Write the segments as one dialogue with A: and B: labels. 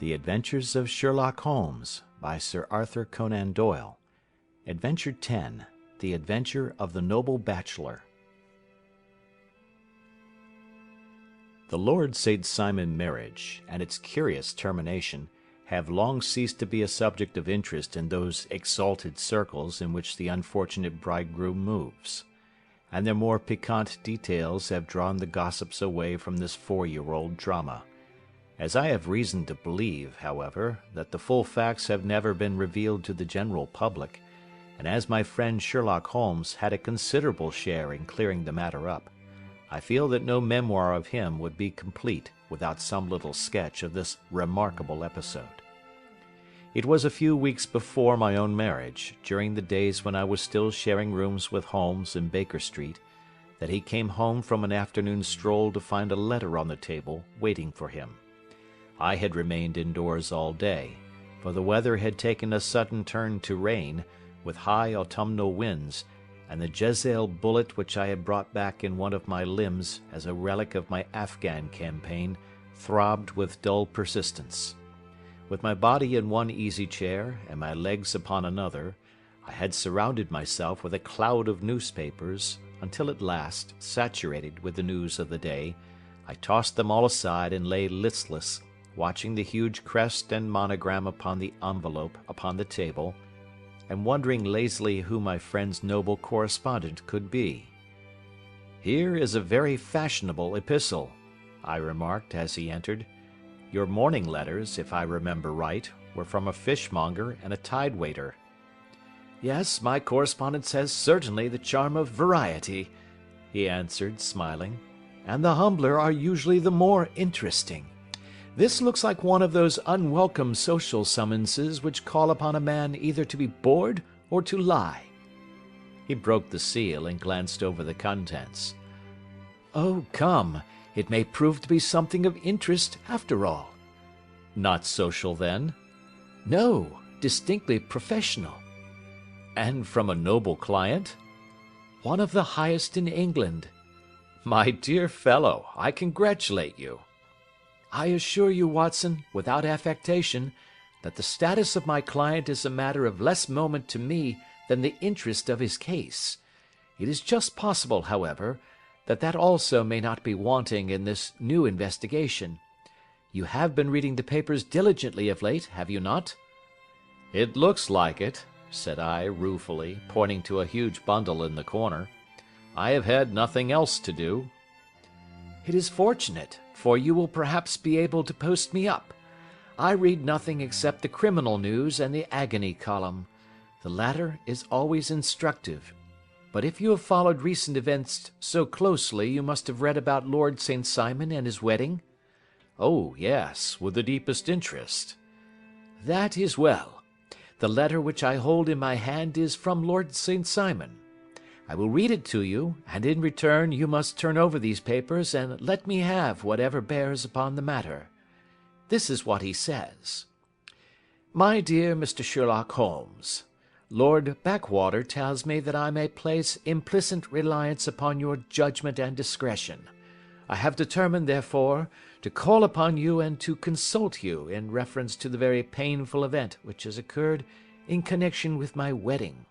A: The Adventures of Sherlock Holmes by Sir Arthur Conan Doyle. Adventure 10. The Adventure of the Noble Bachelor. The Lord St. Simon marriage, and its curious termination, have long ceased to be a subject of interest in those exalted circles in which the unfortunate bridegroom moves, and their more piquant details have drawn the gossips away from this 4-year-old drama. As I have reason to believe, however, that the full facts have never been revealed to the general public, and as my friend Sherlock Holmes had a considerable share in clearing the matter up, I feel that no memoir of him would be complete without some little sketch of this remarkable episode. It was a few weeks before my own marriage, during the days when I was still sharing rooms with Holmes in Baker Street, that he came home from an afternoon stroll to find a letter on the table waiting for him. I had remained indoors all day, for the weather had taken a sudden turn to rain, with high autumnal winds, and the Jezebel bullet which I had brought back in one of my limbs as a relic of my Afghan campaign throbbed with dull persistence. With my body in one easy chair and my legs upon another, I had surrounded myself with a cloud of newspapers, until at last, saturated with the news of the day, I tossed them all aside and lay listless, watching the huge crest and monogram upon the envelope upon the table, and wondering lazily who my friend's noble correspondent could be. "Here is a very fashionable epistle," I remarked as he entered. "Your morning letters, if I remember right, were from a fishmonger and a tide-waiter." "Yes, my correspondence has certainly the charm of variety," he answered, smiling, "and the humbler are usually the more interesting. This looks like one of those unwelcome social summonses which call upon a man either to be bored or to lie." He broke the seal and glanced over the contents. "Oh, come, it may prove to be something of interest after all." "Not social, then?" "No, distinctly professional." "And from a noble client?" "One of the highest in England." "My dear fellow, I congratulate you." "I assure you, Watson, without affectation, that the status of my client is a matter of less moment to me than the interest of his case. It is just possible, however, that also may not be wanting in this new investigation. You have been reading the papers diligently of late, have you not?" "It looks like it," said I, ruefully, pointing to a huge bundle in the corner. "I have had nothing else to do." "It is fortunate, for you will perhaps be able to post me up. I read nothing except the criminal news and the agony column. The latter is always instructive. But if you have followed recent events so closely, you must have read about Lord St. Simon and his wedding?" "Oh, yes, with the deepest interest." "That is well. The letter which I hold in my hand is from Lord St. Simon. I will read it to you, and in return you must turn over these papers and let me have whatever bears upon the matter. This is what he says: "My dear Mr. Sherlock Holmes, Lord Backwater tells me that I may place implicit reliance upon your judgment and discretion. I have determined, therefore, to call upon you and to consult you in reference to the very painful event which has occurred in connection with my wedding.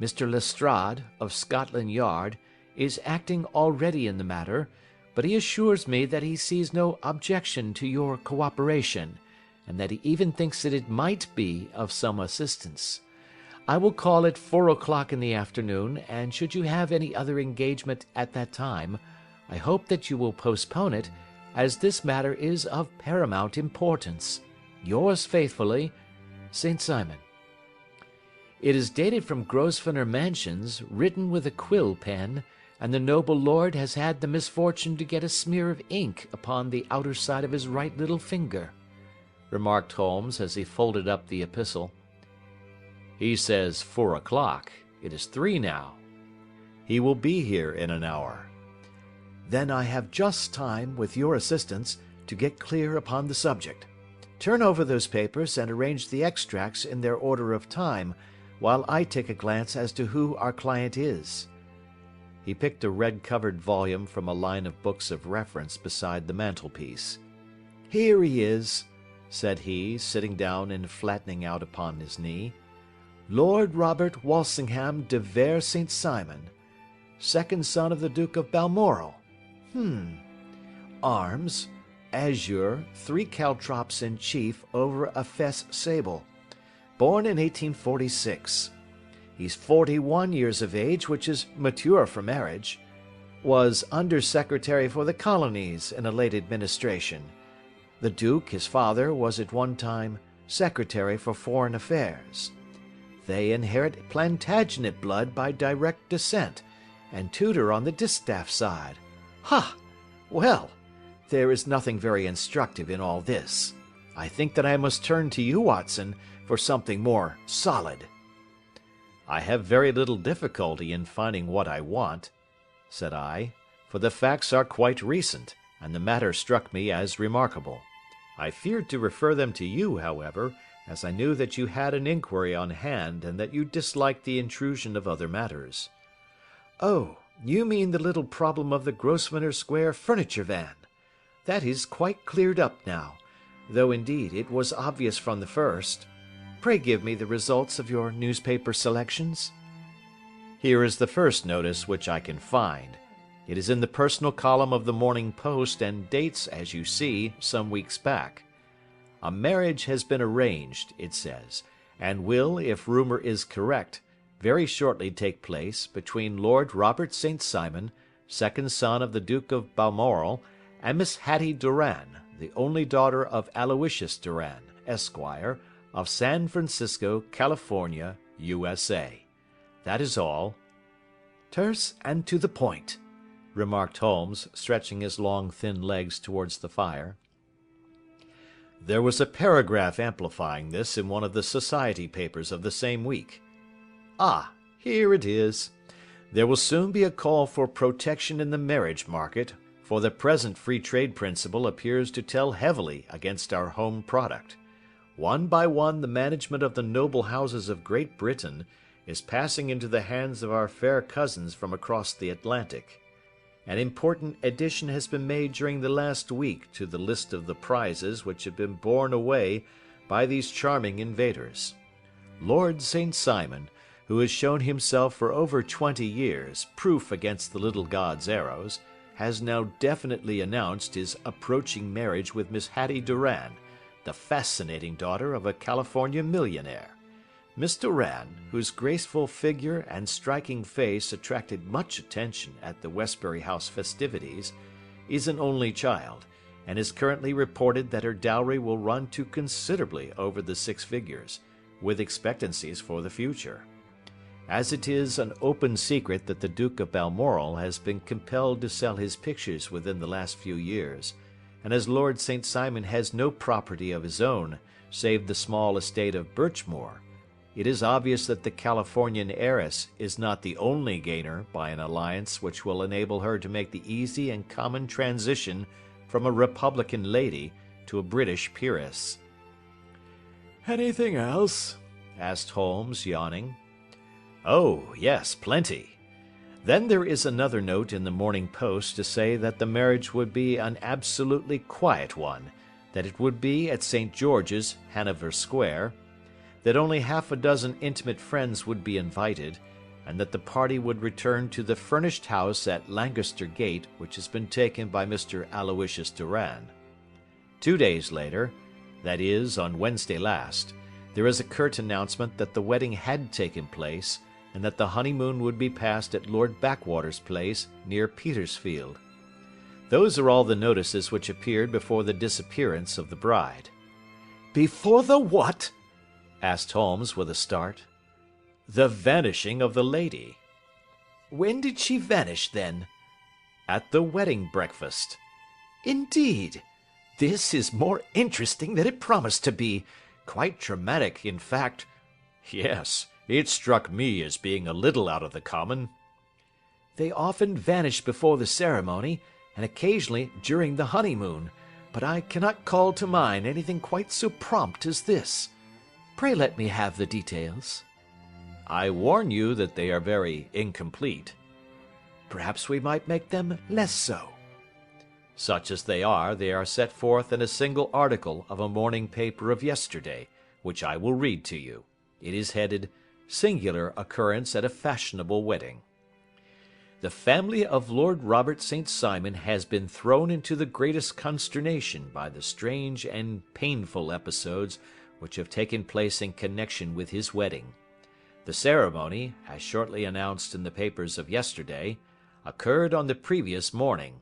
A: Mr. Lestrade, of Scotland Yard, is acting already in the matter, but he assures me that he sees no objection to your cooperation, and that he even thinks that it might be of some assistance. I will call at 4 o'clock in the afternoon, and should you have any other engagement at that time, I hope that you will postpone it, as this matter is of paramount importance. Yours faithfully, St. Simon." It is dated from Grosvenor Mansions, written with a quill pen, and the noble lord has had the misfortune to get a smear of ink upon the outer side of his right little finger," remarked Holmes as he folded up the epistle. "He says 4 o'clock. It is 3 now." "He will be here in an hour." "Then I have just time, with your assistance, to get clear upon the subject. Turn over those papers and arrange the extracts in their order of time, while I take a glance as to who our client is." He picked a red-covered volume from a line of books of reference beside the mantelpiece. "Here he is," said he, sitting down and flattening out upon his knee. "Lord Robert Walsingham de Vere St. Simon, second son of the Duke of Balmoral. Arms, azure, 3 caltrops in chief over a fess sable. Born in 1846. He's 41 years of age, which is mature for marriage. Was Under-Secretary for the Colonies in a late administration. The Duke, his father, was at one time Secretary for Foreign Affairs. They inherit Plantagenet blood by direct descent, and Tudor on the distaff side. Ha! Well, there is nothing very instructive in all this. I think that I must turn to you, Watson, for something more solid." "I have very little difficulty in finding what I want," said I, "for the facts are quite recent, and the matter struck me as remarkable. I feared to refer them to you, however, as I knew that you had an inquiry on hand and that you disliked the intrusion of other matters." "Oh, you mean the little problem of the Grosvenor Square furniture van. That is quite cleared up now, though indeed it was obvious from the first. Pray give me the results of your newspaper selections." "Here is the first notice which I can find. It is in the personal column of the Morning Post and dates, as you see, some weeks back. A marriage has been arranged, it says, and will, if rumour is correct, very shortly take place between Lord Robert St. Simon, second son of the Duke of Balmoral, and Miss Hattie Doran, the only daughter of Aloysius Doran, Esquire, of San Francisco, California, USA. That is all." "Terse and to the point," remarked Holmes, stretching his long thin legs towards the fire. "There was a paragraph amplifying this in one of the society papers of the same week. Ah, here it is. There will soon be a call for protection in the marriage market, for the present free trade principle appears to tell heavily against our home product. One by one the management of the noble houses of Great Britain is passing into the hands of our fair cousins from across the Atlantic. An important addition has been made during the last week to the list of the prizes which have been borne away by these charming invaders. Lord St. Simon, who has shown himself for over 20 years proof against the little god's arrows, has now definitely announced his approaching marriage with Miss Hattie Doran, the fascinating daughter of a California millionaire. Miss Doran, whose graceful figure and striking face attracted much attention at the Westbury House festivities, is an only child, and is currently reported that her dowry will run to considerably over the 6 figures, with expectancies for the future. As it is an open secret that the Duke of Balmoral has been compelled to sell his pictures within the last few years, and as Lord St. Simon has no property of his own save the small estate of Birchmoor, it is obvious that the Californian heiress is not the only gainer by an alliance which will enable her to make the easy and common transition from a Republican lady to a British peeress. "Anything else?" asked Holmes, yawning. "Oh, yes, plenty. Then there is another note in the Morning Post to say that the marriage would be an absolutely quiet one, that it would be at St. George's, Hanover Square, that only half a dozen intimate friends would be invited, and that the party would return to the furnished house at Lancaster Gate which has been taken by Mr. Aloysius Doran. 2 days later, that is, on Wednesday last, there is a curt announcement that the wedding had taken place, and that the honeymoon would be passed at Lord Backwater's place near Petersfield. Those are all the notices which appeared before the disappearance of the bride." "Before the what?" asked Holmes with a start. "The vanishing of the lady." "When did she vanish, then?" "At the wedding breakfast." "Indeed! This is more interesting than it promised to be. Quite dramatic, in fact." "Yes, it struck me as being a little out of the common." "They often vanish before the ceremony, and occasionally during the honeymoon, but I cannot call to mind anything quite so prompt as this. Pray let me have the details." "I warn you that they are very incomplete." "Perhaps we might make them less so." Such as they are set forth in a single article of a morning paper of yesterday, which I will read to you. It is headed, "Singular Occurrence at a Fashionable Wedding." The family of Lord Robert St. Simon has been thrown into the greatest consternation by the strange and painful episodes which have taken place in connection with his wedding. The ceremony, as shortly announced in the papers of yesterday, occurred on the previous morning,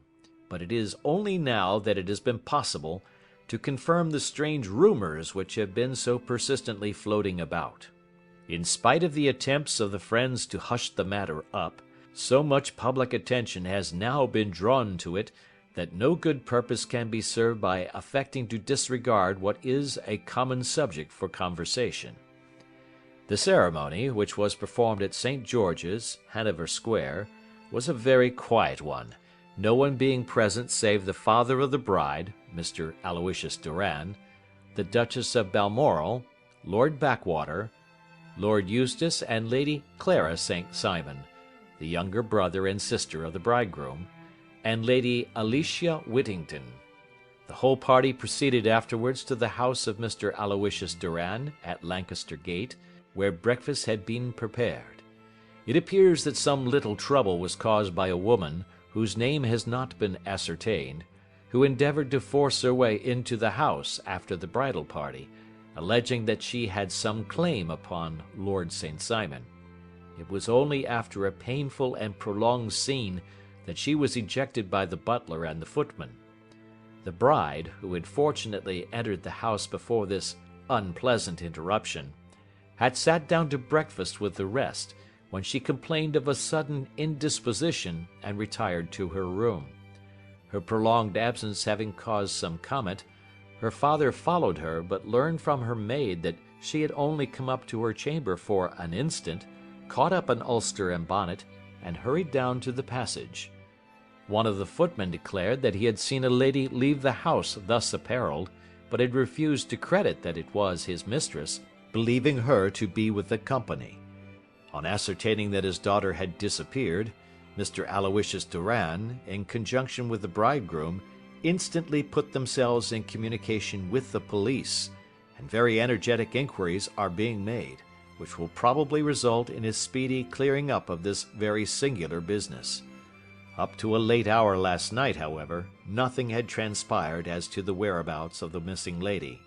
A: but it is only now that it has been possible to confirm the strange rumours which have been so persistently floating about. In spite of the attempts of the friends to hush the matter up, so much public attention has now been drawn to it that no good purpose can be served by affecting to disregard what is a common subject for conversation. The ceremony, which was performed at St. George's, Hanover Square, was a very quiet one, no one being present save the father of the bride, Mr. Aloysius Doran, the Duchess of Balmoral, Lord Backwater, Lord Eustace and Lady Clara St. Simon, the younger brother and sister of the bridegroom, and Lady Alicia Whittington. The whole party proceeded afterwards to the house of Mr. Aloysius Doran at Lancaster Gate, where breakfast had been prepared. It appears that some little trouble was caused by a woman, whose name has not been ascertained, who endeavoured to force her way into the house after the bridal party, alleging that she had some claim upon Lord St. Simon. It was only after a painful and prolonged scene that she was ejected by the butler and the footman. The bride, who had fortunately entered the house before this unpleasant interruption, had sat down to breakfast with the rest, when she complained of a sudden indisposition and retired to her room. Her prolonged absence having caused some comment, her father followed her, but learned from her maid that she had only come up to her chamber for an instant, caught up an ulster and bonnet, and hurried down to the passage. One of the footmen declared that he had seen a lady leave the house thus apparelled, but had refused to credit that it was his mistress, believing her to be with the company. On ascertaining that his daughter had disappeared, Mr. Aloysius Doran, in conjunction with the bridegroom, instantly put themselves in communication with the police, and very energetic inquiries are being made, which will probably result in a speedy clearing up of this very singular business. Up to a late hour last night, however, nothing had transpired as to the whereabouts of the missing lady.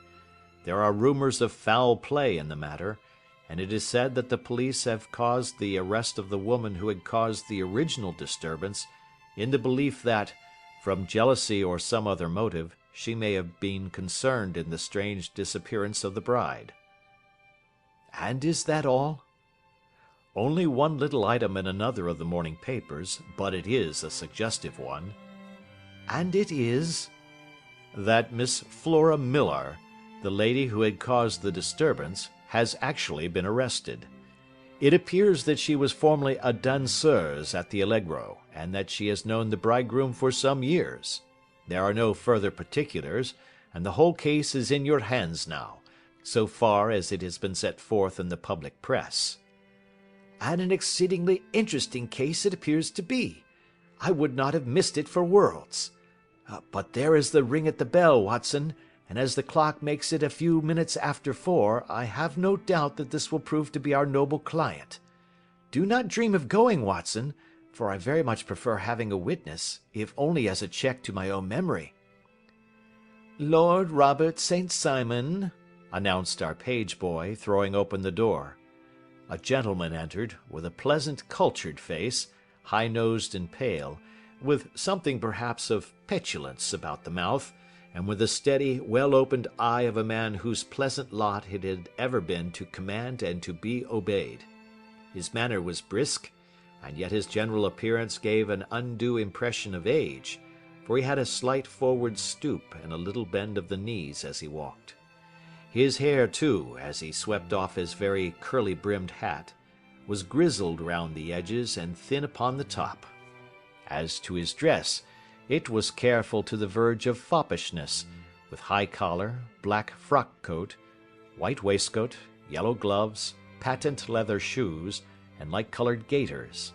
A: There are rumours of foul play in the matter, and it is said that the police have caused the arrest of the woman who had caused the original disturbance, in the belief that, from jealousy or some other motive, she may have been concerned in the strange disappearance of the bride. And is that all? Only one little item in another of the morning papers, but it is a suggestive one. And it is that Miss Flora Millar, the lady who had caused the disturbance, has actually been arrested. It appears that she was formerly a danseuse at the Allegro, and that she has known the bridegroom for some years. There are no further particulars, and the whole case is in your hands now, so far as it has been set forth in the public press. And an exceedingly interesting case it appears to be. I would not have missed it for worlds. But there is the ring at the bell, Watson, and as the clock makes it a few minutes after 4, I have no doubt that this will prove to be our noble client. Do not dream of going, Watson, for I very much prefer having a witness, if only as a check to my own memory. Lord Robert St. Simon, announced our page boy, throwing open the door. A gentleman entered, with a pleasant, cultured face, high-nosed and pale, with something perhaps of petulance about the mouth, and with the steady, well-opened eye of a man whose pleasant lot it had ever been to command and to be obeyed. His manner was brisk, and yet his general appearance gave an undue impression of age, for he had a slight forward stoop and a little bend of the knees as he walked. His hair, too, as he swept off his very curly-brimmed hat, was grizzled round the edges and thin upon the top. As to his dress, it was careful to the verge of foppishness, with high collar, black frock coat, white waistcoat, yellow gloves, patent leather shoes, and light-coloured gaiters.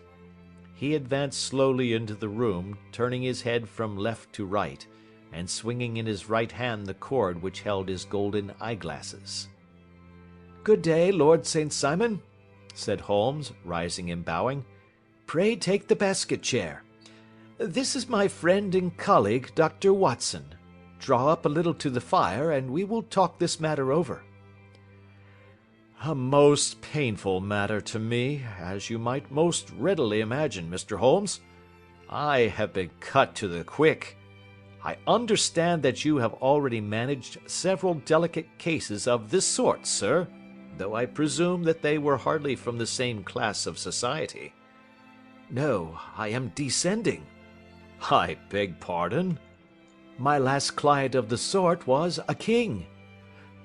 A: he advanced slowly into the room, turning his head from left to right, and swinging in his right hand the cord which held his golden eyeglasses. "Good day, Lord St. Simon," said Holmes, rising and bowing. "Pray take the basket chair. This is my friend and colleague, Dr. Watson. Draw up a little to the fire, and we will talk this matter over." "A most painful matter to me, as you might most readily imagine, Mr. Holmes. I have been cut to the quick. I understand that you have already managed several delicate cases of this sort, sir, though I presume that they were hardly from the same class of society." "No, I am descending." "I beg pardon?" "My last client of the sort was a king."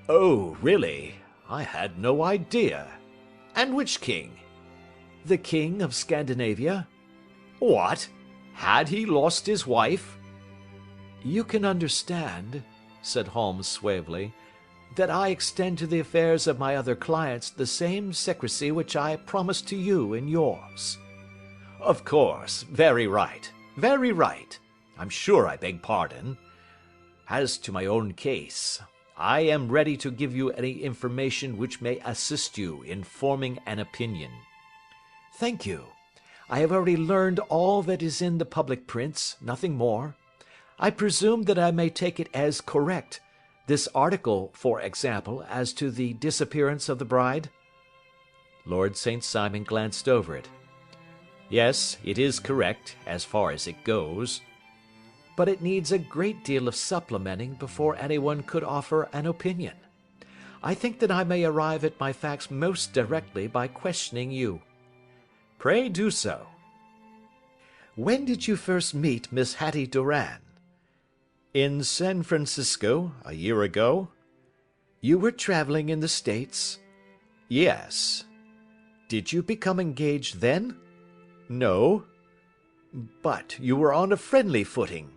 A: "Oh, really? I had no idea. And which king?" "The king of Scandinavia." "What? Had he lost his wife?" "You can understand," said Holmes suavely, "that I extend to the affairs of my other clients the same secrecy which I promised to you in yours." "Of course. Very right. Very right. I'm sure I beg pardon. As to my own case, I am ready to give you any information which may assist you in forming an opinion." "Thank you. I have already learned all that is in the public prints, nothing more. I presume that I may take it as correct, this article, for example, as to the disappearance of the bride?" Lord St. Simon glanced over it. "Yes, it is correct, as far as it goes." "But it needs a great deal of supplementing before anyone could offer an opinion. I think that I may arrive at my facts most directly by questioning you." "Pray do so." "When did you first meet Miss Hattie Doran?" "In San Francisco, a year ago." "You were traveling in the States?" "Yes." "Did you become engaged then?" "No." "But you were on a friendly footing?"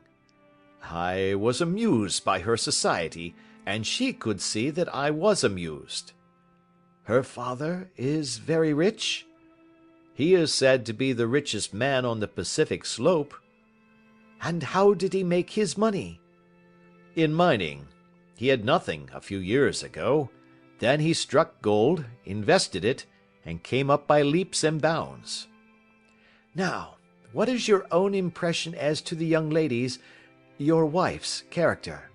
A: "I was amused by her society, and she could see that I was amused." "Her father is very rich?" "He is said to be the richest man on the Pacific slope." "And how did he make his money?" "In mining. He had nothing a few years ago. Then he struck gold, invested it, and came up by leaps and bounds." "Now, what is your own impression as to the young lady's, your wife's, character?"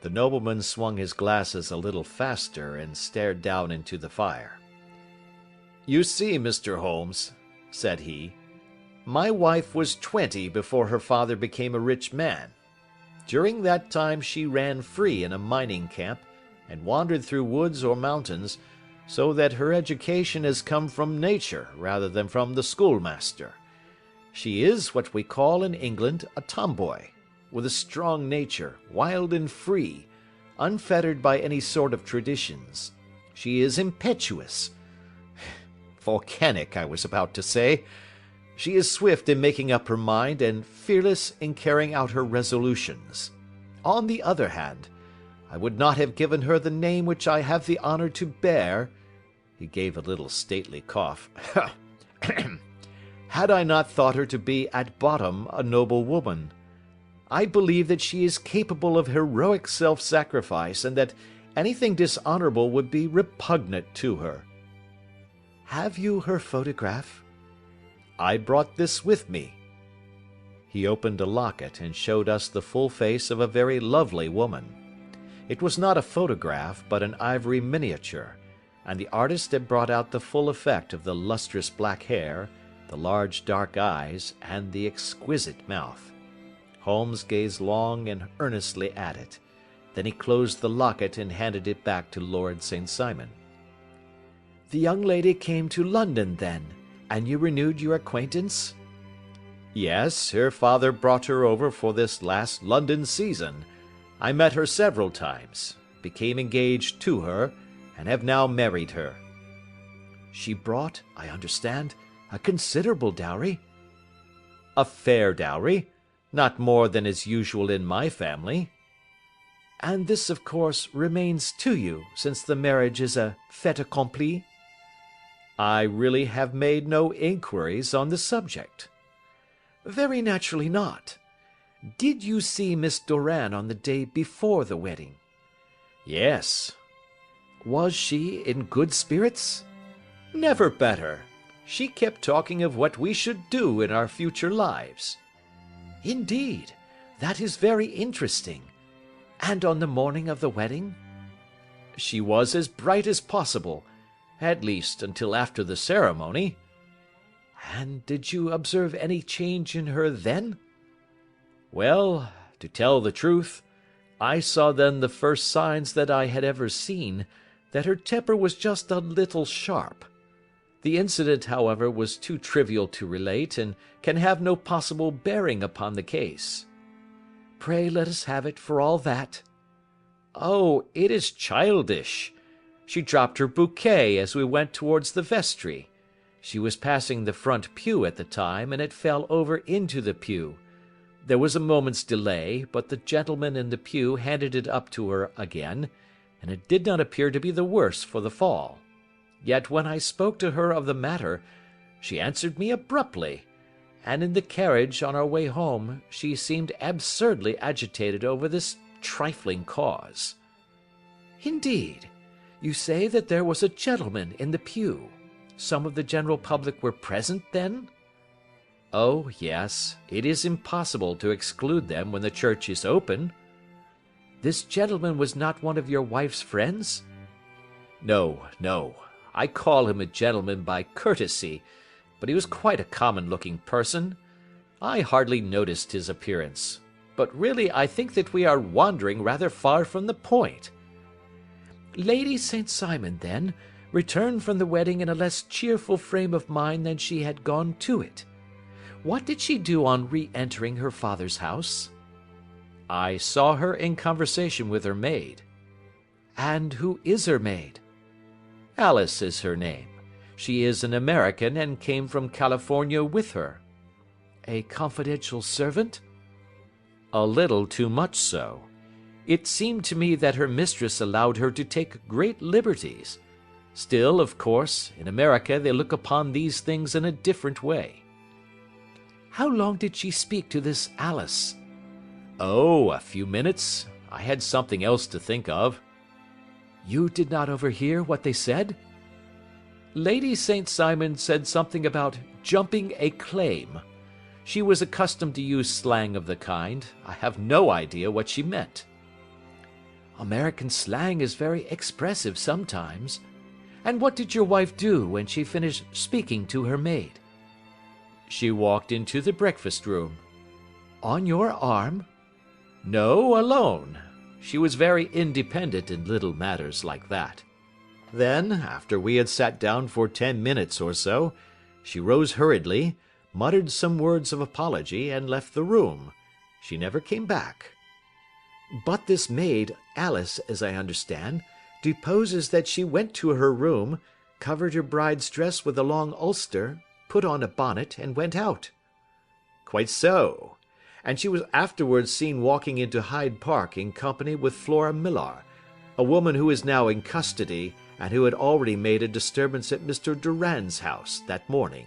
A: The nobleman swung his glasses a little faster and stared down into the fire. "You see, Mr. Holmes," said he, "my wife was 20 before her father became a rich man. During that time she ran free in a mining camp and wandered through woods or mountains, so that her education has come from nature rather than from the schoolmaster. She is what we call in England a tomboy, with a strong nature, wild and free, unfettered by any sort of traditions. She is impetuous, volcanic, I was about to say. She is swift in making up her mind and fearless in carrying out her resolutions. On the other hand, I would not have given her the name which I have the honor to bear," he gave a little stately cough, "had I not thought her to be at bottom a noble woman. I believe that she is capable of heroic self-sacrifice, and that anything dishonorable would be repugnant to her." "Have you her photograph?" "I brought this with me." He opened a locket and showed us the full face of a very lovely woman. It was not a photograph, but an ivory miniature, and the artist had brought out the full effect of the lustrous black hair, the large dark eyes, and the exquisite mouth. Holmes gazed long and earnestly at it. Then he closed the locket and handed it back to Lord St. Simon. "The young lady came to London, then, and you renewed your acquaintance?" "Yes, her father brought her over for this last London season. I met her several times, became engaged to her, and have now married her." "She brought, I understand, a considerable dowry?" "A fair dowry, not more than is usual in my family." "And this, of course, remains to you, since the marriage is a fait accompli?" I really have made no inquiries on the subject."
B: "Very naturally not. Did you see Miss Doran on the day before the wedding?"
A: "Yes."
B: "Was she in good spirits?"
A: "Never better. She kept talking of what we should do in our future lives."
B: "Indeed, that is very interesting. And on the morning of the wedding?"
A: "She was as bright as possible, at least until after the ceremony."
B: "And did you observe any change in her then?"
A: "Well, to tell the truth, I saw then the first signs that I had ever seen, that her temper was just a little sharp. The incident, however, was too trivial to relate, and can have no possible bearing upon the case."
B: "Pray let us have it for all that."
A: "Oh, it is childish. She dropped her bouquet as we went towards the vestry. She was passing the front pew at the time, and it fell over into the pew. There was a moment's delay, but the gentleman in the pew handed it up to her again, and it did not appear to be the worse for the fall. Yet when I spoke to her of the matter, she answered me abruptly, and in the carriage on our way home she seemed absurdly agitated over this trifling cause."
B: "Indeed! You say that there was a gentleman in the pew. Some of the general public were present, then?"
A: "Oh, yes. It is impossible to exclude them when the church is open."
B: "This gentleman was not one of your wife's friends?"
A: "No, no. I call him a gentleman by courtesy, but he was quite a common-looking person. I hardly noticed his appearance. But really I think that we are wandering rather far from the point."
B: "Lady St. Simon, then, returned from the wedding in a less cheerful frame of mind than she had gone to it. What did she do on re-entering her father's house?"
A: "I saw her in conversation with her maid."
B: "And who is her maid?"
A: "Alice is her name. She is an American and came from California with her."
B: "A confidential servant?"
A: "A little too much so. It seemed to me that her mistress allowed her to take great liberties. Still, of course, in America they look upon these things in a different way."
B: "How long did she speak to this Alice?"
A: "Oh, a few minutes. I had something else to think of."
B: "You did not overhear what they said?"
A: "Lady St. Simon said something about jumping a claim. She was accustomed to use slang of the kind. I have no idea what she meant."
B: "American slang is very expressive sometimes. And what did your wife do when she finished speaking to her maid?"
A: "She walked into the breakfast room."
B: "On your arm?"
A: "No, alone. She was very independent in little matters like that. Then, after we had sat down for 10 minutes or so, she rose hurriedly, muttered some words of apology, and left the room. She never came back."
B: "But this maid, Alice, as I understand, deposes that she went to her room, covered her bride's dress with a long ulster, put on a bonnet, and went out."
A: "Quite so. And she was afterwards seen walking into Hyde Park in company with Flora Millar, a woman who is now in custody, and who had already made a disturbance at Mr. Doran's house that morning."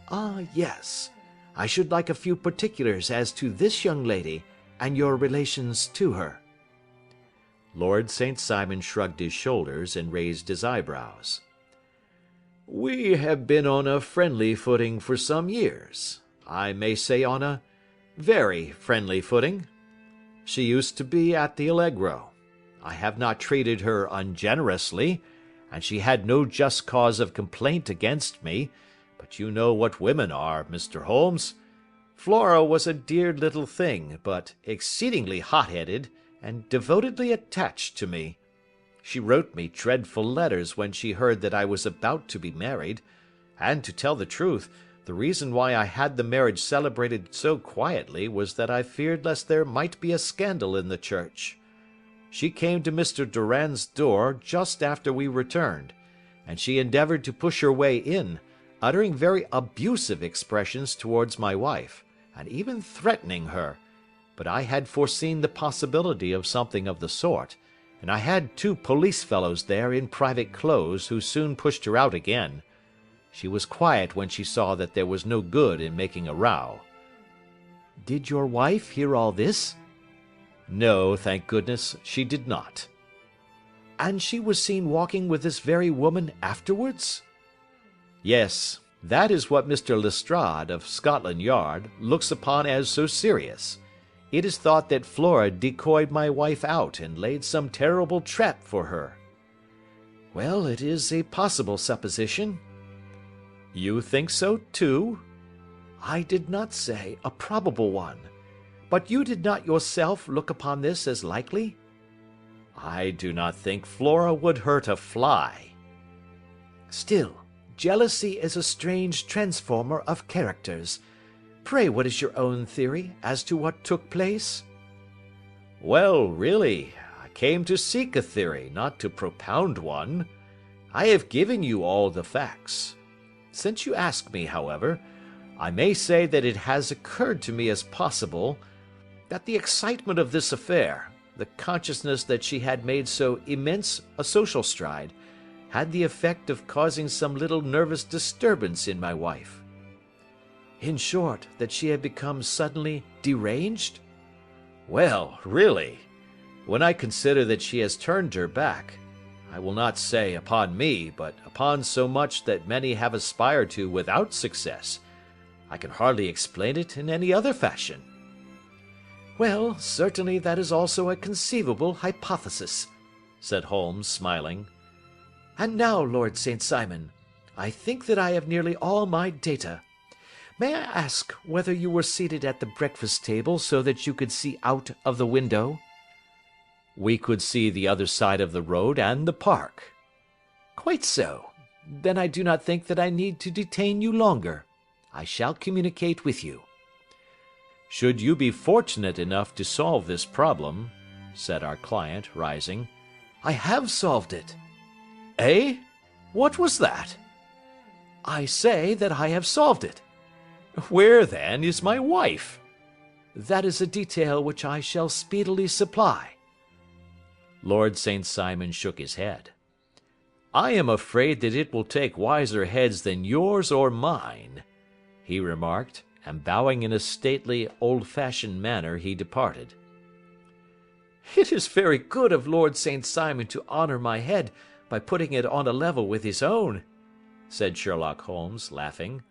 B: "Ah, yes. I should like a few particulars as to this young lady, and your relations to her."
A: Lord St. Simon shrugged his shoulders and raised his eyebrows. "We have been on a friendly footing for some years. I may say on a very friendly footing. She used to be at the Allegro. I have not treated her ungenerously, and she had no just cause of complaint against me, but you know what women are, Mr. Holmes. Flora was a dear little thing, but exceedingly hot-headed and devotedly attached to me. She wrote me dreadful letters when she heard that I was about to be married, and, to tell the truth, the reason why I had the marriage celebrated so quietly was that I feared lest there might be a scandal in the church. She came to Mr. Doran's door just after we returned, and she endeavoured to push her way in, uttering very abusive expressions towards my wife, and even threatening her, but I had foreseen the possibility of something of the sort, and I had 2 police fellows there in private clothes who soon pushed her out again. She was quiet when she saw that there was no good in making a row."
B: "Did your wife hear all this?"
A: "No, thank goodness, she did not."
B: "And she was seen walking with this very woman afterwards?"
A: "Yes, that is what Mr. Lestrade, of Scotland Yard, looks upon as so serious. It is thought that Flora decoyed my wife out and laid some terrible trap for her."
B: "Well, it is a possible supposition."
A: "You think so, too?"
B: "I did not say a probable one. But you did not yourself look upon this as likely?"
A: "I do not think Flora would hurt a fly."
B: "Still, jealousy is a strange transformer of characters. Pray, what is your own theory as to what took place?"
A: "Well, really, I came to seek a theory, not to propound one. I have given you all the facts. Since you ask me, however, I may say that it has occurred to me as possible that the excitement of this affair, the consciousness that she had made so immense a social stride, had the effect of causing some little nervous disturbance in my wife."
B: "In short, that she had become suddenly deranged?"
A: "Well, really, when I consider that she has turned her back, I will not say upon me, but upon so much that many have aspired to without success, I can hardly explain it in any other fashion."
B: "Well, certainly that is also a conceivable hypothesis," said Holmes, smiling. "And now, Lord St. Simon, I think that I have nearly all my data. May I ask whether you were seated at the breakfast table so that you could see out of the window?"
A: "We could see the other side of the road and the park."
B: "Quite so. Then I do not think that I need to detain you longer. I shall communicate with you."
A: "Should you be fortunate enough to solve this problem," said our client, rising.
B: "I have solved it."
A: "Eh? What was that?"
B: "I say that I have solved it."
A: "Where, then, is my wife?"
B: "That is a detail which I shall speedily supply."
A: Lord St. Simon shook his head. "I am afraid that it will take wiser heads than yours or mine," he remarked, and bowing in a stately, old-fashioned manner, he departed.
B: "It is very good of Lord St. Simon to honour my head by putting it on a level with his own," said Sherlock Holmes, laughing.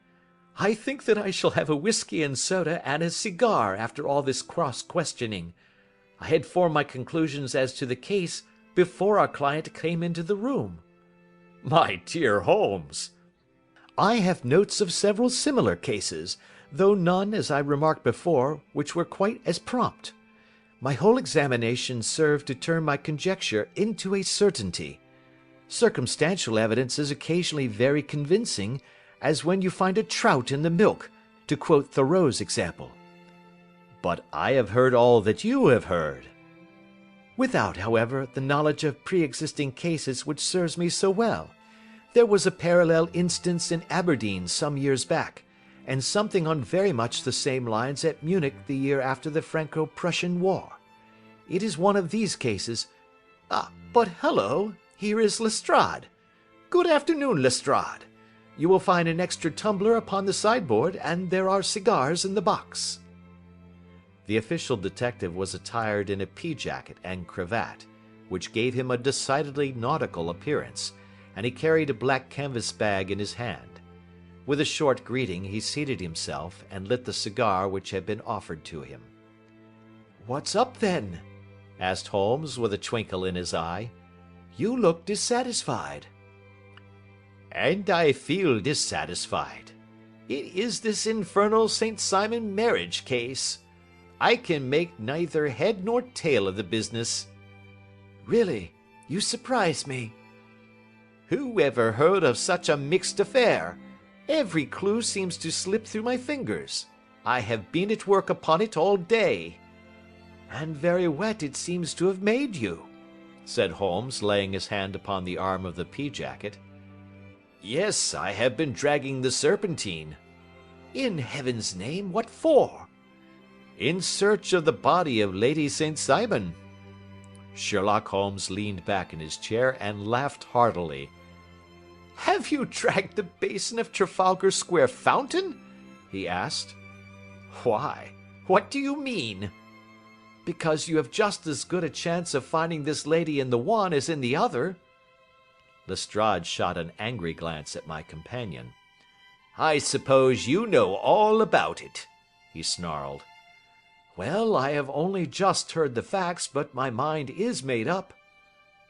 B: "I think that I shall have a whisky and soda and a cigar after all this cross-questioning. I had formed my conclusions as to the case before our client came into the room."
A: "My dear Holmes!"
B: "I have notes of several similar cases, though none, as I remarked before, which were quite as prompt. My whole examination served to turn my conjecture into a certainty. Circumstantial evidence is occasionally very convincing, as when you find a trout in the milk, to quote Thoreau's example."
A: "But I have heard all that you have heard."
B: "Without, however, the knowledge of pre-existing cases which serves me so well. There was a parallel instance in Aberdeen some years back, and something on very much the same lines at Munich the year after the Franco-Prussian War. It is one of these cases. But hello, here is Lestrade. Good afternoon, Lestrade. You will find an extra tumbler upon the sideboard, and there are cigars in the box."
A: The official detective was attired in a pea-jacket and cravat, which gave him a decidedly nautical appearance, and he carried a black canvas bag in his hand. With a short greeting he seated himself and lit the cigar which had been offered to him.
B: "What's up, then?" asked Holmes, with a twinkle in his eye. "You look dissatisfied."
A: "And I feel dissatisfied.
B: It is this infernal St. Simon marriage case. I can make neither head nor tail of the business." "Really, you surprise me." "Who ever heard of such a mixed affair? Every clue seems to slip through my fingers. I have been at work upon it all day." "And very wet it seems to have made you," said Holmes, laying his hand upon the arm of the pea-jacket. "Yes, I have been dragging the Serpentine." "In heaven's name, what for?" "In search of the body of Lady St. Simon." Sherlock Holmes leaned back in his chair and laughed heartily. "Have you dragged the basin of Trafalgar Square fountain?" he asked. "Why? What do you mean?" "Because you have just as good a chance of finding this lady in the one as in the other." Lestrade shot an angry glance at my companion. "I suppose you know all about it," he snarled. "Well, I have only just heard the facts, but my mind is made up."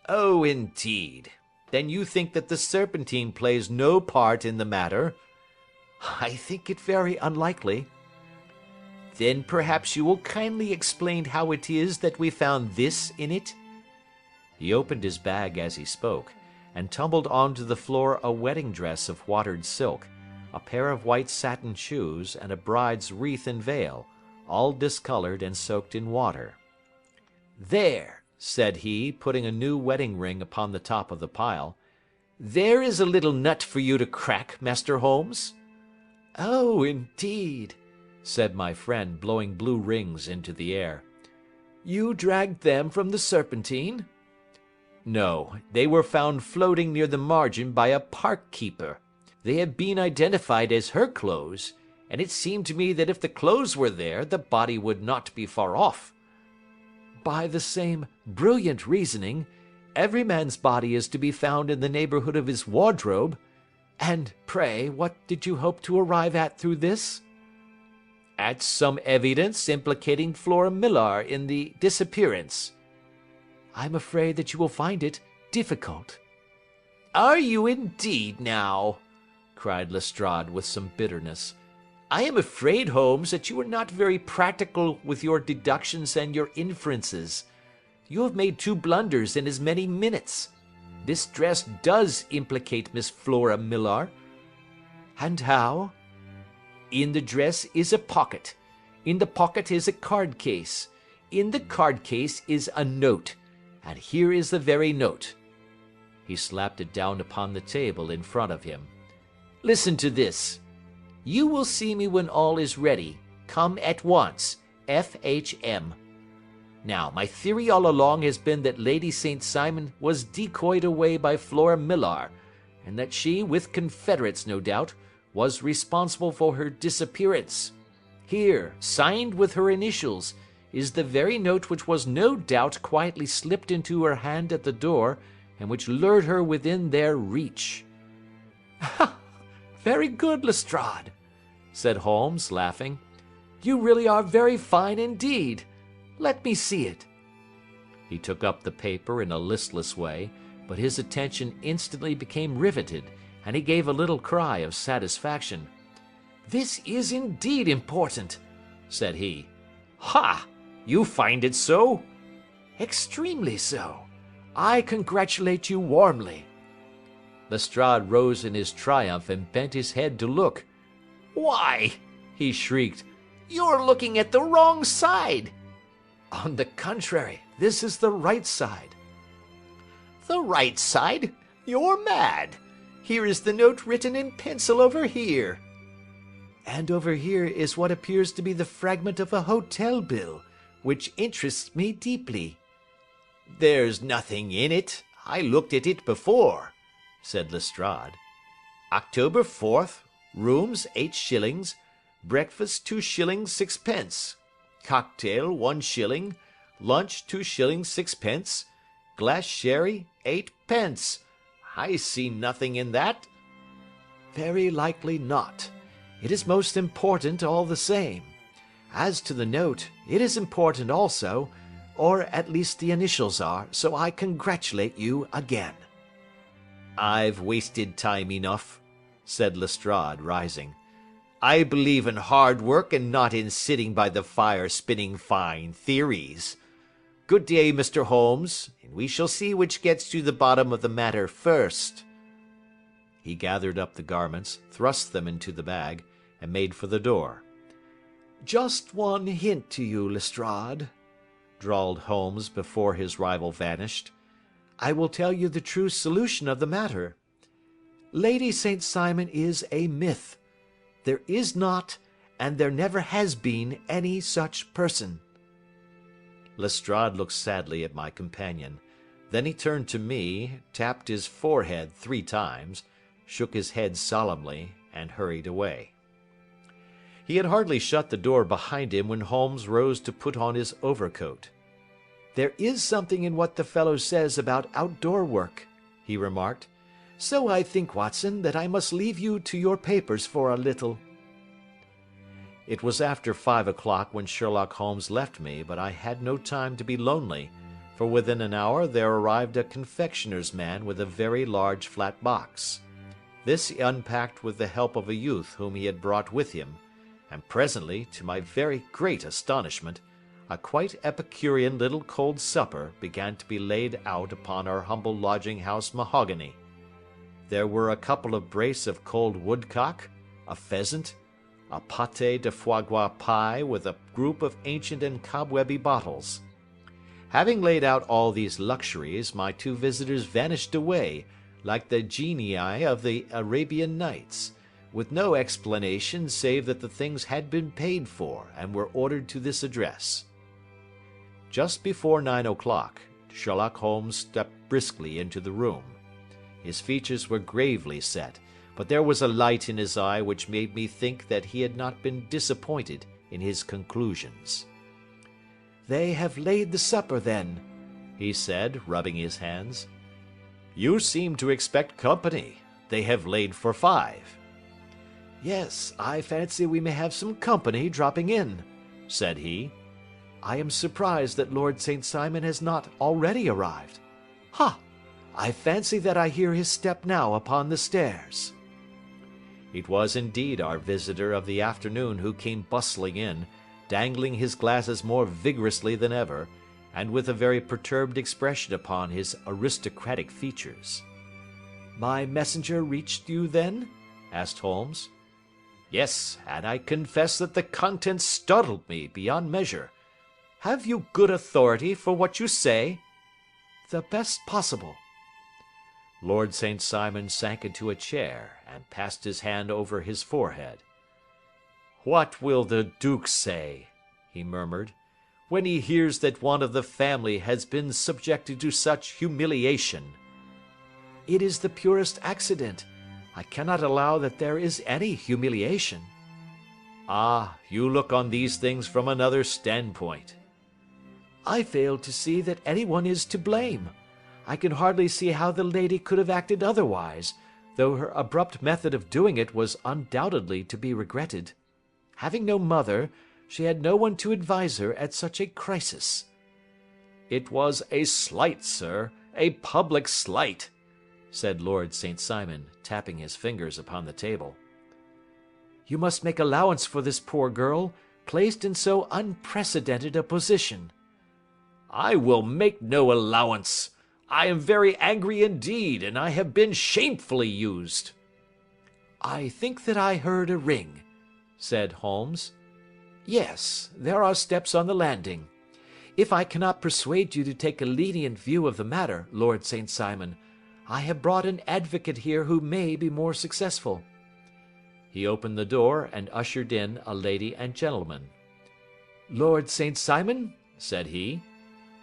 B: "Oh, indeed. Then you think that the Serpentine plays no part in the matter?" "I think it very unlikely." "Then perhaps you will kindly explain how it is that we found this in it?" He opened his bag as he spoke, and tumbled onto the floor a wedding dress of watered silk, a pair of white satin shoes, and a bride's wreath and veil, all discolored and soaked in water. "There," said he, putting a new wedding ring upon the top of the pile, "there is a little nut for you to crack, Master Holmes." "Oh, indeed," said my friend, blowing blue rings into the air. "You dragged them from the Serpentine?" "No, they were found floating near the margin by a park keeper. They had been identified as her clothes, and it seemed to me that if the clothes were there, the body would not be far off." "By the same brilliant reasoning, every man's body is to be found in the neighbourhood of his wardrobe. And, pray, what did you hope to arrive at through this?" "At some evidence implicating Flora Millar in the disappearance." "I'm afraid that you will find it difficult." "Are you indeed, now?" cried Lestrade with some bitterness. "I am afraid, Holmes, that you are not very practical with your deductions and your inferences. You have made 2 blunders in as many minutes. This dress does implicate Miss Flora Millar." "And how?" "In the dress is a pocket. In the pocket is a card case. In the card case is a note. And here is the very note." He slapped it down upon the table in front of him. "Listen to this. 'You will see me when all is ready. Come at once. F.H.M.' Now, my theory all along has been that Lady St. Simon was decoyed away by Flora Millar, and that she, with confederates no doubt, was responsible for her disappearance. Here, signed with her initials, is the very note which was no doubt quietly slipped into her hand at the door, and which lured her within their reach." "Very good, Lestrade," said Holmes, laughing. "You really are very fine indeed. Let me see it." He took up the paper in a listless way, but his attention instantly became riveted, and he gave a little cry of satisfaction. "This is indeed important," said he. "Ha! You find it so?" "Extremely so. I congratulate you warmly." Lestrade rose in his triumph and bent his head to look. "Why," he shrieked, "you're looking at the wrong side." "On the contrary, this is the right side." "The right side? You're mad. Here is the note written in pencil over here." "And over here is what appears to be the fragment of a hotel bill, which interests me deeply." "There's nothing in it. I looked at it before," said Lestrade. "October 4th, rooms 8 shillings, breakfast 2 shillings 6 pence, cocktail 1 shilling, lunch 2 shillings 6 pence, glass sherry 8 pence. I see nothing in that." "Very likely not. It is most important all the same. As to the note, it is important also, or at least the initials are, so I congratulate you again." "I've wasted time enough," said Lestrade, rising. "I believe in hard work and not in sitting by the fire spinning fine theories. Good day, Mr. Holmes, and we shall see which gets to the bottom of the matter first." He gathered up the garments, thrust them into the bag, and made for the door. "Just one hint to you, Lestrade," drawled Holmes before his rival vanished. "I will tell you the true solution of the matter. Lady St. Simon is a myth. There is not, and there never has been, any such person." Lestrade looked sadly at my companion. Then he turned to me, tapped his forehead 3 times,
A: shook his head solemnly, and hurried away. He had hardly shut the door behind him when Holmes rose to put on his overcoat.
B: "There is something in what the fellow says about outdoor work," he remarked. "So I think, Watson, that I must leave you to your papers for a little."
A: It was after 5 o'clock when Sherlock Holmes left me, but I had no time to be lonely, for within an hour there arrived a confectioner's man with a very large flat box. This he unpacked with the help of a youth whom he had brought with him, and presently, to my very great astonishment, a quite epicurean little cold supper began to be laid out upon our humble lodging-house mahogany. There were a couple of brace of cold woodcock, a pheasant, a pâté de foie gras pie with a group of ancient and cobwebby bottles. Having laid out all these luxuries, my two visitors vanished away, like the genii of the Arabian Nights, with no explanation save that the things had been paid for and were ordered to this address. Just before 9 o'clock, Sherlock Holmes stepped briskly into the room. His features were gravely set, but there was a light in his eye which made me think that he had not been disappointed in his conclusions.
B: "They have laid the supper, then,"
A: he said, rubbing his hands. "You seem to expect company. They have laid for 5.
B: "Yes, I fancy we may have some company dropping in," said he. "I am surprised that Lord St. Simon has not already arrived. Ha! I fancy that I hear his step now upon the stairs."
A: It was indeed our visitor of the afternoon who came bustling in, dangling his glasses more vigorously than ever, and with a very perturbed expression upon his aristocratic features.
B: "My messenger reached you, then?" asked Holmes.
A: "Yes, and I confess that the contents startled me beyond measure. Have you good authority for what you say?"
B: "The best possible."
A: Lord St. Simon sank into a chair and passed his hand over his forehead. "What will the Duke say," he murmured, "when he hears that one of the family has been subjected to such humiliation?"
B: "It is the purest accident. I cannot allow that there is any humiliation."
A: "Ah, you look on these things from another standpoint."
B: "I fail to see that anyone is to blame. I can hardly see how the lady could have acted otherwise, though her abrupt method of doing it was undoubtedly to be regretted. Having no mother, she had no one to advise her at such a crisis."
A: "It was a slight, sir, a public slight," said Lord St. Simon, tapping his fingers upon the table.
B: "You must make allowance for this poor girl, placed in so unprecedented a position."
A: "I will make no allowance. I am very angry indeed, and I have been shamefully used."
B: "I think that I heard a ring," said Holmes. "Yes, there are steps on the landing. If I cannot persuade you to take a lenient view of the matter, Lord St. Simon, I have brought an advocate here who may be more successful."
A: He opened the door and ushered in a lady and gentleman.
B: "Lord St. Simon," said he,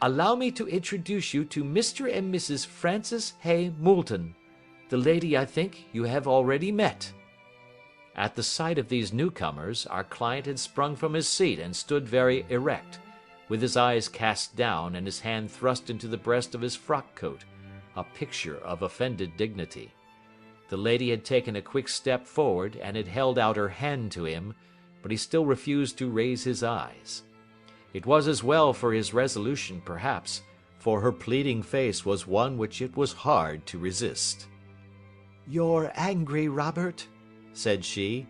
B: "allow me to introduce you to Mr. and Mrs. Francis Hay Moulton. The lady, I think, you have already met." At the sight of these newcomers, our client had sprung from his seat and stood very erect, with his eyes cast down and his hand thrust into the breast of his frock-coat, a picture of offended dignity. The lady had taken a quick step forward and had held out her hand to him, but he still refused to raise his eyes. It was as well for his resolution, perhaps, for her pleading face was one which it was hard to resist. "You're angry, Robert," said she.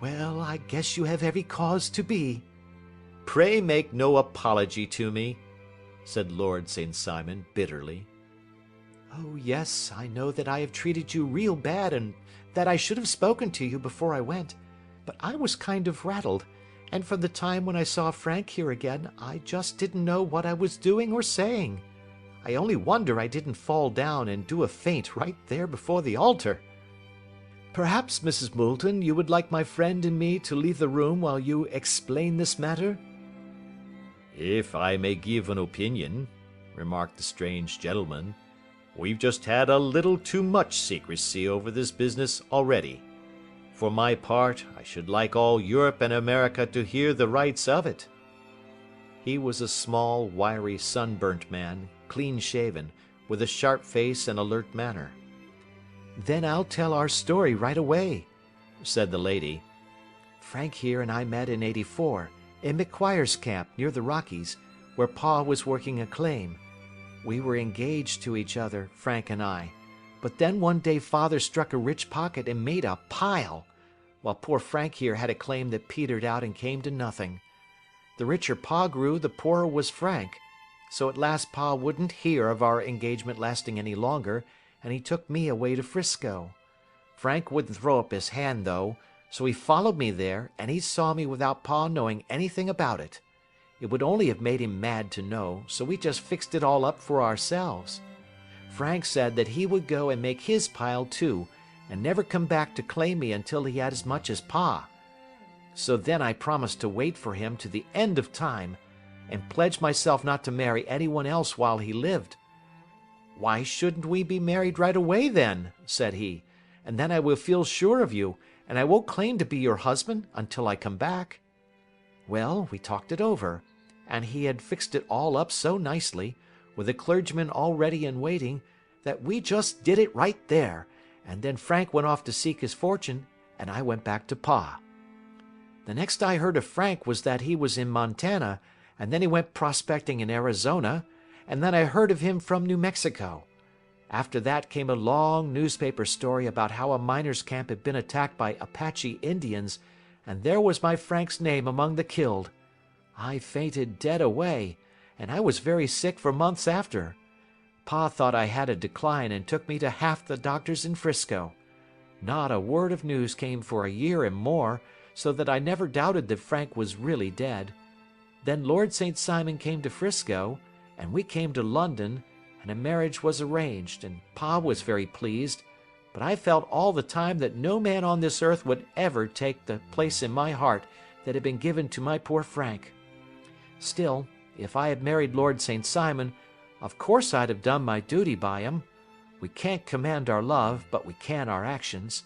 B: "Well, I guess you have every cause to be."
A: "Pray make no apology to me," said Lord St. Simon bitterly.
B: "Oh, yes, I know that I have treated you real bad and that I should have spoken to you before I went, but I was kind of rattled, and from the time when I saw Frank here again, I just didn't know what I was doing or saying. I only wonder I didn't fall down and do a faint right there before the altar. Perhaps, Mrs. Moulton, you would like my friend and me to leave the room while you explain this matter?"
A: "If I may give an opinion," remarked the strange gentleman, We've just had a little too much secrecy over this business already. For my part, I should like all Europe and America to hear the rights of it." He was a small, wiry, sunburnt man, clean-shaven, with a sharp face and alert manner.
B: "Then I'll tell our story right away," said the lady. "Frank here and I met in '84, in McQuire's camp near the Rockies, where Pa was working a claim. We were engaged to each other, Frank and I, but then one day Father struck a rich pocket and made a pile, while poor Frank here had a claim that petered out and came to nothing. The richer Pa grew, the poorer was Frank, so at last Pa wouldn't hear of our engagement lasting any longer, and he took me away to Frisco. Frank wouldn't throw up his hand, though, so he followed me there, and he saw me without Pa knowing anything about it. It would only have made him mad to know, so we just fixed it all up for ourselves. Frank said that he would go and make his pile too, and never come back to claim me until he had as much as Pa. So then I promised to wait for him to the end of time, and pledged myself not to marry anyone else while he lived. 'Why shouldn't we be married right away then?' said he, 'and then I will feel sure of you, and I won't claim to be your husband until I come back.' Well, we talked it over, and he had fixed it all up so nicely, with a clergyman all ready and waiting, that we just did it right there, and then Frank went off to seek his fortune, and I went back to Pa. The next I heard of Frank was that he was in Montana, and then he went prospecting in Arizona, and then I heard of him from New Mexico. After that came a long newspaper story about how a miners' camp had been attacked by Apache Indians, and there was my Frank's name among the killed. I fainted dead away, and I was very sick for months after. Pa thought I had a decline and took me to half the doctors in Frisco. Not a word of news came for a year and more, so that I never doubted that Frank was really dead. Then Lord St. Simon came to Frisco, and we came to London, and a marriage was arranged, and Pa was very pleased, but I felt all the time that no man on this earth would ever take the place in my heart that had been given to my poor Frank. Still, if I had married Lord St. Simon, of course I'd have done my duty by him. We can't command our love, but we can our actions.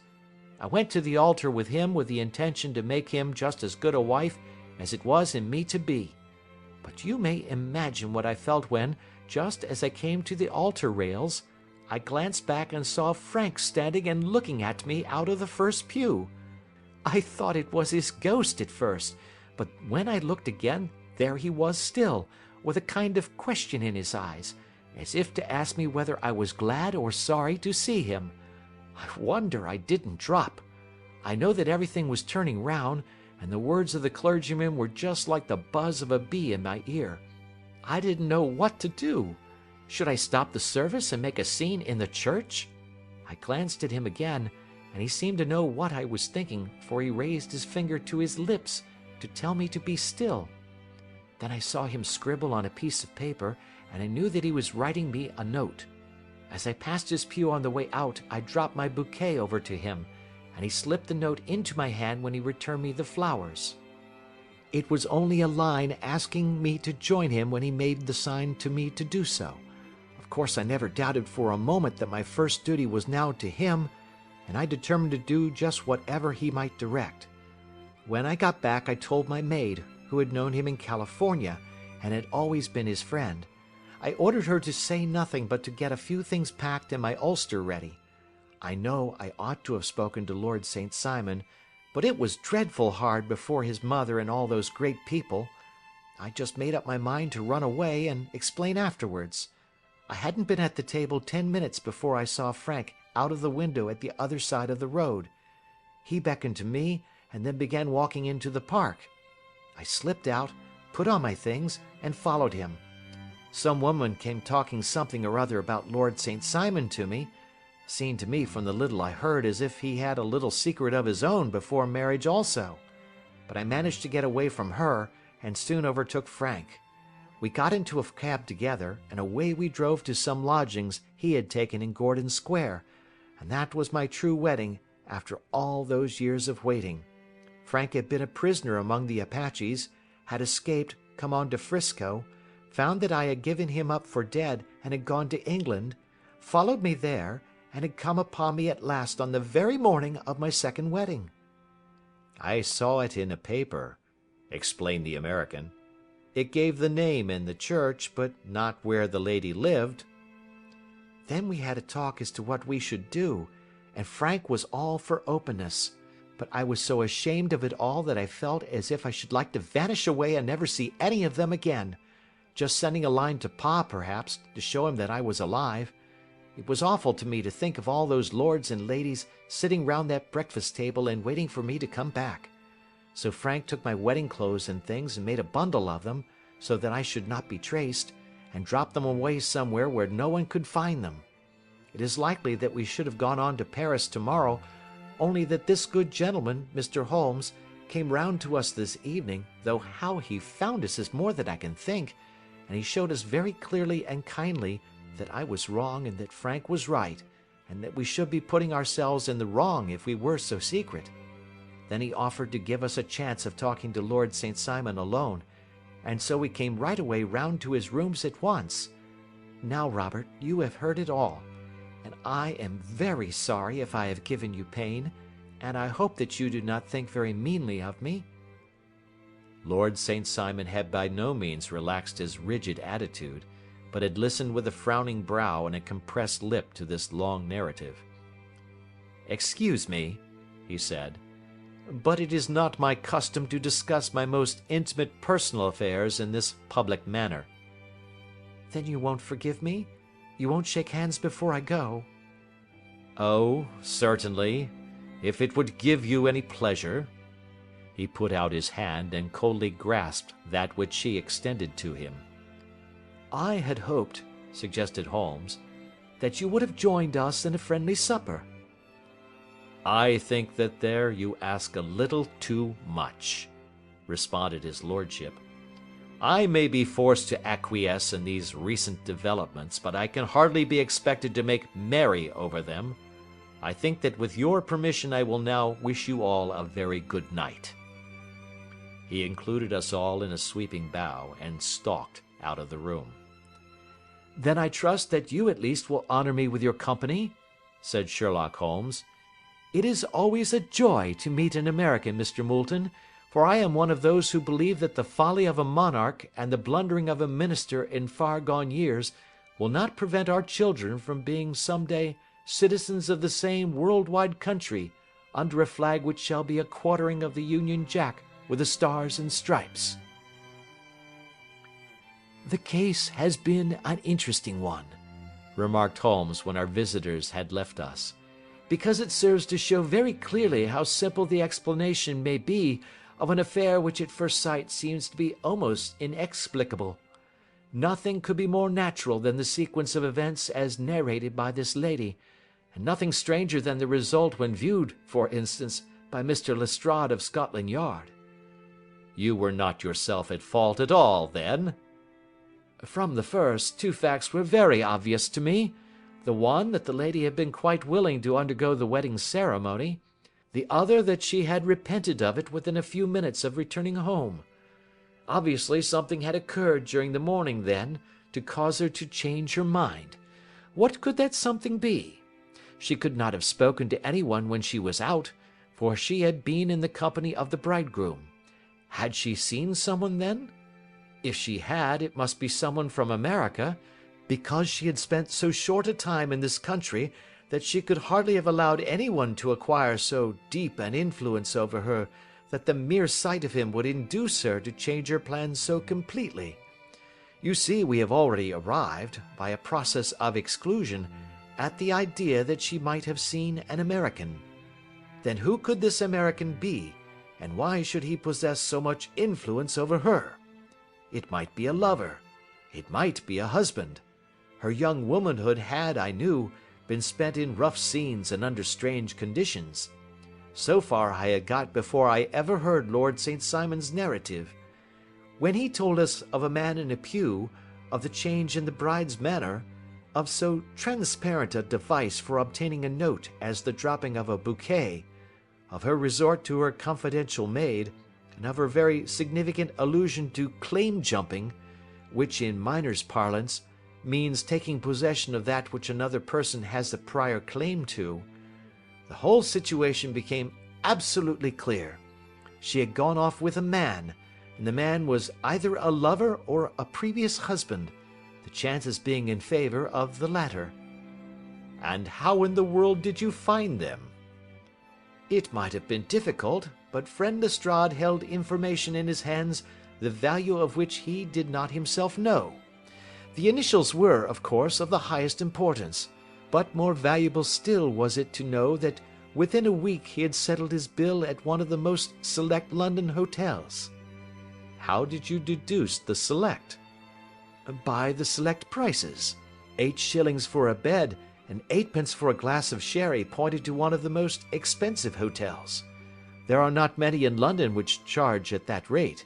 B: I went to the altar with him with the intention to make him just as good a wife as it was in me to be. But you may imagine what I felt when, just as I came to the altar rails, I glanced back and saw Frank standing and looking at me out of the first pew. I thought it was his ghost at first, but when I looked again, there he was still, with a kind of question in his eyes, as if to ask me whether I was glad or sorry to see him. I wonder I didn't drop. I know that everything was turning round, and the words of the clergyman were just like the buzz of a bee in my ear. I didn't know what to do. Should I stop the service and make a scene in the church? I glanced at him again, and he seemed to know what I was thinking, for he raised his finger to his lips to tell me to be still. Then I saw him scribble on a piece of paper, and I knew that he was writing me a note. As I passed his pew on the way out, I dropped my bouquet over to him, and he slipped the note into my hand when he returned me the flowers. It was only a line asking me to join him when he made the sign to me to do so. Of course, I never doubted for a moment that my first duty was now to him, and I determined to do just whatever he might direct. When I got back, I told my maid, who had known him in California and had always been his friend. I ordered her to say nothing but to get a few things packed and my ulster ready. I know I ought to have spoken to Lord St. Simon, but it was dreadful hard before his mother and all those great people. I just made up my mind to run away and explain afterwards. I hadn't been at the table 10 minutes before I saw Frank out of the window at the other side of the road. He beckoned to me and then began walking into the park. I slipped out, put on my things, and followed him. Some woman came talking something or other about Lord St. Simon to me. Seemed to me from the little I heard as if he had a little secret of his own before marriage also. But I managed to get away from her and soon overtook Frank. We got into a cab together, and away we drove to some lodgings he had taken in Gordon Square, and that was my true wedding after all those years of waiting. Frank had been a prisoner among the Apaches, had escaped, come on to Frisco, found that I had given him up for dead and had gone to England, followed me there, and had come upon me at last on the very morning of my second wedding."
A: "I saw it in a paper," explained the American. "It gave the name in the church, but not where the lady lived."
B: Then we had a talk as to what we should do, and Frank was all for openness. But I was so ashamed of it all that I felt as if I should like to vanish away and never see any of them again. Just sending a line to Pa, perhaps, to show him that I was alive. It was awful to me to think of all those lords and ladies sitting round that breakfast table and waiting for me to come back. So Frank took my wedding clothes and things and made a bundle of them, so that I should not be traced, and dropped them away somewhere where no one could find them. It is likely that we should have gone on to Paris tomorrow, only that this good gentleman, Mr. Holmes, came round to us this evening, though how he found us is more than I can think, and he showed us very clearly and kindly that I was wrong and that Frank was right, and that we should be putting ourselves in the wrong if we were so secret. Then he offered to give us a chance of talking to Lord St. Simon alone, and so we came right away round to his rooms at once. Now, Robert, you have heard it all, and I am very sorry if I have given you pain, and I hope that you do not think very meanly of me."
A: Lord St. Simon had by no means relaxed his rigid attitude, but had listened with a frowning brow and a compressed lip to this long narrative. "Excuse me," he said, "but it is not my custom to discuss my most intimate personal affairs in this public manner."
B: "Then you won't forgive me? You won't shake hands before I go?"
A: "Oh, certainly, if it would give you any pleasure." He put out his hand and coldly grasped that which she extended to him.
B: "I had hoped," suggested Holmes, "that you would have joined us in a friendly supper."
A: "I think that there you ask a little too much," responded his lordship. "I may be forced to acquiesce in these recent developments, but I can hardly be expected to make merry over them. I think that with your permission I will now wish you all a very good night." He included us all in a sweeping bow, and stalked out of the room.
B: "Then I trust that you at least will honor me with your company," said Sherlock Holmes. "It is always a joy to meet an American, Mr. Moulton, for I am one of those who believe that the folly of a monarch and the blundering of a minister in far gone years will not prevent our children from being some day citizens of the same world-wide country under a flag which shall be a quartering of the Union Jack with the stars and stripes." "The case has been an interesting one," remarked Holmes when our visitors had left us, "because it serves to show very clearly how simple the explanation may be of an affair which at first sight seems to be almost inexplicable. Nothing could be more natural than the sequence of events as narrated by this lady, and nothing stranger than the result when viewed, for instance, by Mr. Lestrade of Scotland Yard."
A: "You were not yourself at fault at all, then?"
B: "From the first, two facts were very obvious to me. The one, that the lady had been quite willing to undergo the wedding ceremony. The other, that she had repented of it within a few minutes of returning home. Obviously something had occurred during the morning, then, to cause her to change her mind. What could that something be? She could not have spoken to anyone when she was out, for she had been in the company of the bridegroom. Had she seen someone then? If she had, it must be someone from America, because she had spent so short a time in this country that she could hardly have allowed anyone to acquire so deep an influence over her that the mere sight of him would induce her to change her plans so completely. You see, we have already arrived, by a process of exclusion, at the idea that she might have seen an American. Then who could this American be, and why should he possess so much influence over her? It might be a lover. It might be a husband. Her young womanhood had, I knew, been spent in rough scenes and under strange conditions. So far I had got before I ever heard Lord St. Simon's narrative. When he told us of a man in a pew, of the change in the bride's manner, of so transparent a device for obtaining a note as the dropping of a bouquet, of her resort to her confidential maid, and of her very significant allusion to claim-jumping, which in miners' parlance means taking possession of that which another person has a prior claim to. The whole situation became absolutely clear. She had gone off with a man, and the man was either a lover or a previous husband, the chances being in favor of the latter.
A: And how in the world did you find them?
B: It might have been difficult, but friend Lestrade held information in his hands the value of which he did not himself know. The initials were, of course, of the highest importance, but more valuable still was it to know that within a week he had settled his bill at one of the most select London hotels.
A: How did you deduce the select?
B: By the select prices. 8 shillings for a bed and 8 pence for a glass of sherry pointed to one of the most expensive hotels. There are not many in London which charge at that rate.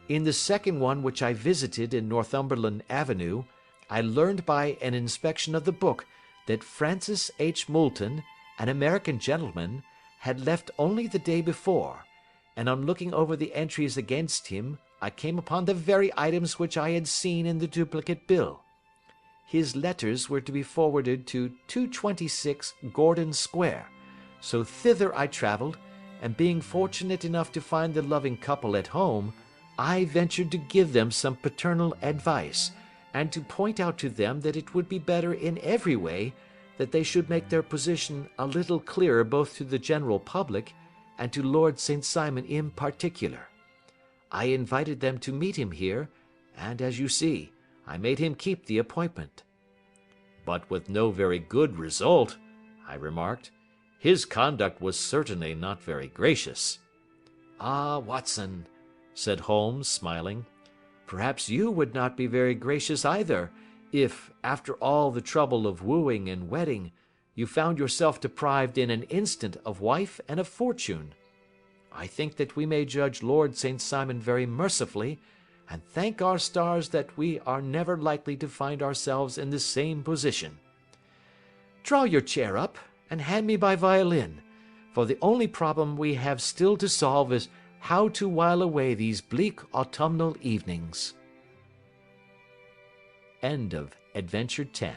B: In the second one which I visited in Northumberland Avenue, I learned by an inspection of the book that Francis H. Moulton, an American gentleman, had left only the day before, and on looking over the entries against him, I came upon the very items which I had seen in the duplicate bill. His letters were to be forwarded to 226 Gordon Square, so thither I travelled, and being fortunate enough to find the loving couple at home, I ventured to give them some paternal advice, and to point out to them that it would be better in every way that they should make their position a little clearer both to the general public and to Lord St. Simon in particular. I invited them to meet him here, and, as you see, I made him keep the appointment.
A: But with no very good result, I remarked. His conduct was certainly not very gracious.
B: Ah, Watson, said Holmes, smiling, perhaps you would not be very gracious either, if, after all the trouble of wooing and wedding, you found yourself deprived in an instant of wife and of fortune. I think that we may judge Lord St. Simon very mercifully, and thank our stars that we are never likely to find ourselves in the same position. Draw your chair up, and hand me my violin, for the only problem we have still to solve is how to while away these bleak autumnal evenings.
A: End of Adventure 10.